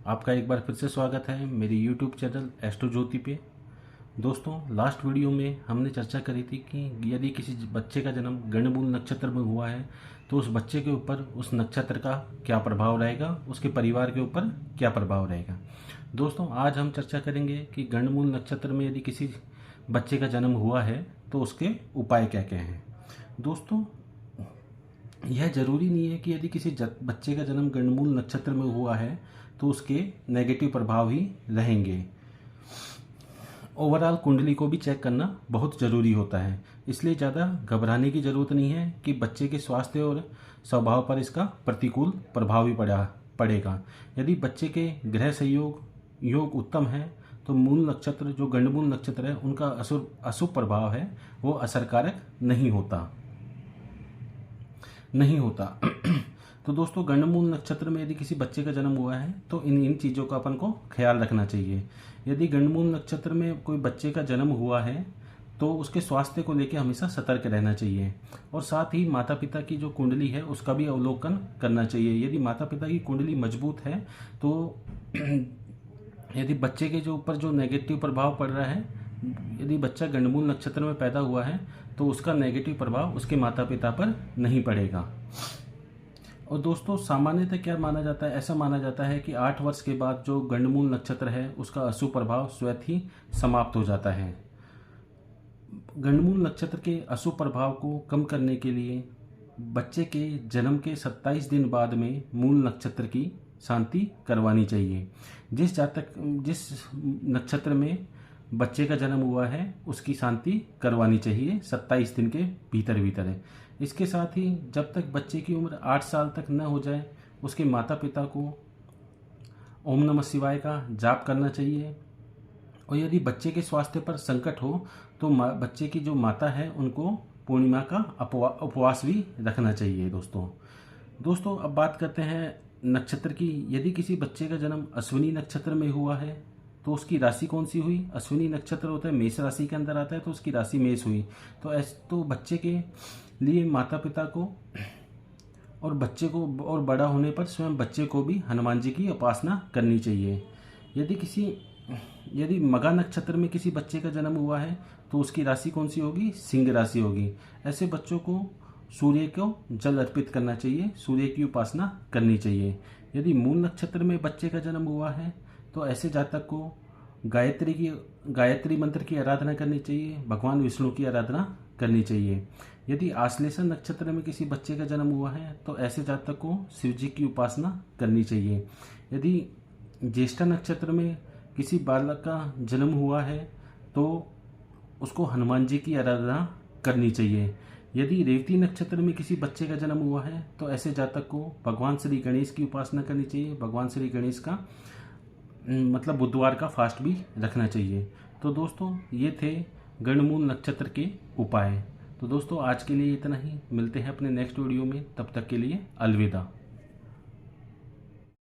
आपका एक बार फिर से स्वागत है मेरी यूट्यूब चैनल एस्ट्रो ज्योति पे। दोस्तों, लास्ट वीडियो में हमने चर्चा करी थी कि यदि किसी बच्चे का जन्म गंडमूल नक्षत्र में हुआ है तो उस बच्चे के ऊपर उस नक्षत्र का क्या प्रभाव रहेगा, उसके परिवार के ऊपर क्या प्रभाव रहेगा। दोस्तों, आज हम चर्चा करेंगे कि गंडमूल नक्षत्र में यदि किसी बच्चे का जन्म हुआ है तो उसके उपाय क्या क्या हैं। दोस्तों, यह जरूरी नहीं है कि यदि किसी बच्चे का जन्म गंडमूल नक्षत्र में हुआ है तो उसके नेगेटिव प्रभाव ही रहेंगे। ओवरऑल कुंडली को भी चेक करना बहुत ज़रूरी होता है, इसलिए ज़्यादा घबराने की ज़रूरत नहीं है कि बच्चे के स्वास्थ्य और स्वभाव पर इसका प्रतिकूल प्रभाव ही पड़ेगा। यदि बच्चे के ग्रह संयोग योग उत्तम है तो मूल नक्षत्र जो गंडमूल नक्षत्र है उनका अशुभ प्रभाव है वो असरकारक नहीं होता। तो दोस्तों, गंडमूल नक्षत्र में यदि किसी बच्चे का जन्म हुआ है तो इन चीज़ों का अपन को ख्याल रखना चाहिए। यदि गंडमूल नक्षत्र में कोई बच्चे का जन्म हुआ है तो उसके स्वास्थ्य को लेकर हमेशा सतर्क रहना चाहिए और साथ ही माता पिता की जो कुंडली है उसका भी अवलोकन करना चाहिए। यदि माता पिता की कुंडली मजबूत है तो यदि बच्चे के जो ऊपर जो नेगेटिव प्रभाव पड़ रहा है, यदि बच्चा गंडमूल नक्षत्र में पैदा हुआ है तो उसका नेगेटिव प्रभाव उसके माता पिता पर नहीं पड़ेगा। और दोस्तों, सामान्यतः क्या माना जाता है, ऐसा माना जाता है कि 8 वर्ष के बाद जो गंडमूल नक्षत्र है उसका अशुभ प्रभाव स्वतः ही समाप्त हो जाता है। गंडमूल नक्षत्र के अशुभ प्रभाव को कम करने के लिए बच्चे के जन्म के 27 दिन बाद में मूल नक्षत्र की शांति करवानी चाहिए। जिस नक्षत्र में बच्चे का जन्म हुआ है उसकी शांति करवानी चाहिए 27 दिन के भीतर है। इसके साथ ही जब तक बच्चे की उम्र 8 साल तक न हो जाए उसके माता पिता को ओम नमः शिवाय का जाप करना चाहिए। और यदि बच्चे के स्वास्थ्य पर संकट हो तो बच्चे की जो माता है उनको पूर्णिमा का उपवास भी रखना चाहिए। दोस्तों, अब बात करते हैं नक्षत्र की। यदि किसी बच्चे का जन्म अश्विनी नक्षत्र में हुआ है तो उसकी राशि कौन सी हुई। अश्विनी नक्षत्र होता है मेष राशि के अंदर आता है तो उसकी राशि मेष हुई। तो बच्चे के लिए माता पिता को और बच्चे को और बड़ा होने पर स्वयं बच्चे को भी हनुमान जी की उपासना करनी चाहिए। यदि मगा नक्षत्र में किसी बच्चे का जन्म हुआ है तो उसकी राशि कौन सी होगी, सिंह राशि होगी। ऐसे बच्चों को सूर्य को जल अर्पित करना चाहिए, सूर्य की उपासना करनी चाहिए। यदि मूल नक्षत्र में बच्चे का जन्म हुआ है तो ऐसे जातक को गायत्री मंत्र की आराधना करनी चाहिए, भगवान विष्णु की आराधना करनी चाहिए। यदि आश्लेषा नक्षत्र में किसी बच्चे का जन्म हुआ है तो ऐसे जातक को शिव जी की उपासना करनी चाहिए। यदि ज्येष्ठा नक्षत्र में किसी बालक का जन्म हुआ है तो उसको हनुमान जी की आराधना करनी चाहिए। यदि रेवती नक्षत्र में किसी बच्चे का जन्म हुआ है तो ऐसे जातक को भगवान श्री गणेश की उपासना करनी चाहिए। भगवान श्री गणेश का मतलब बुधवार का फास्ट भी रखना चाहिए। तो दोस्तों, ये थे गंडमूल नक्षत्र के उपाय। तो दोस्तों, आज के लिए इतना ही। मिलते हैं अपने नेक्स्ट वीडियो में, तब तक के लिए अलविदा।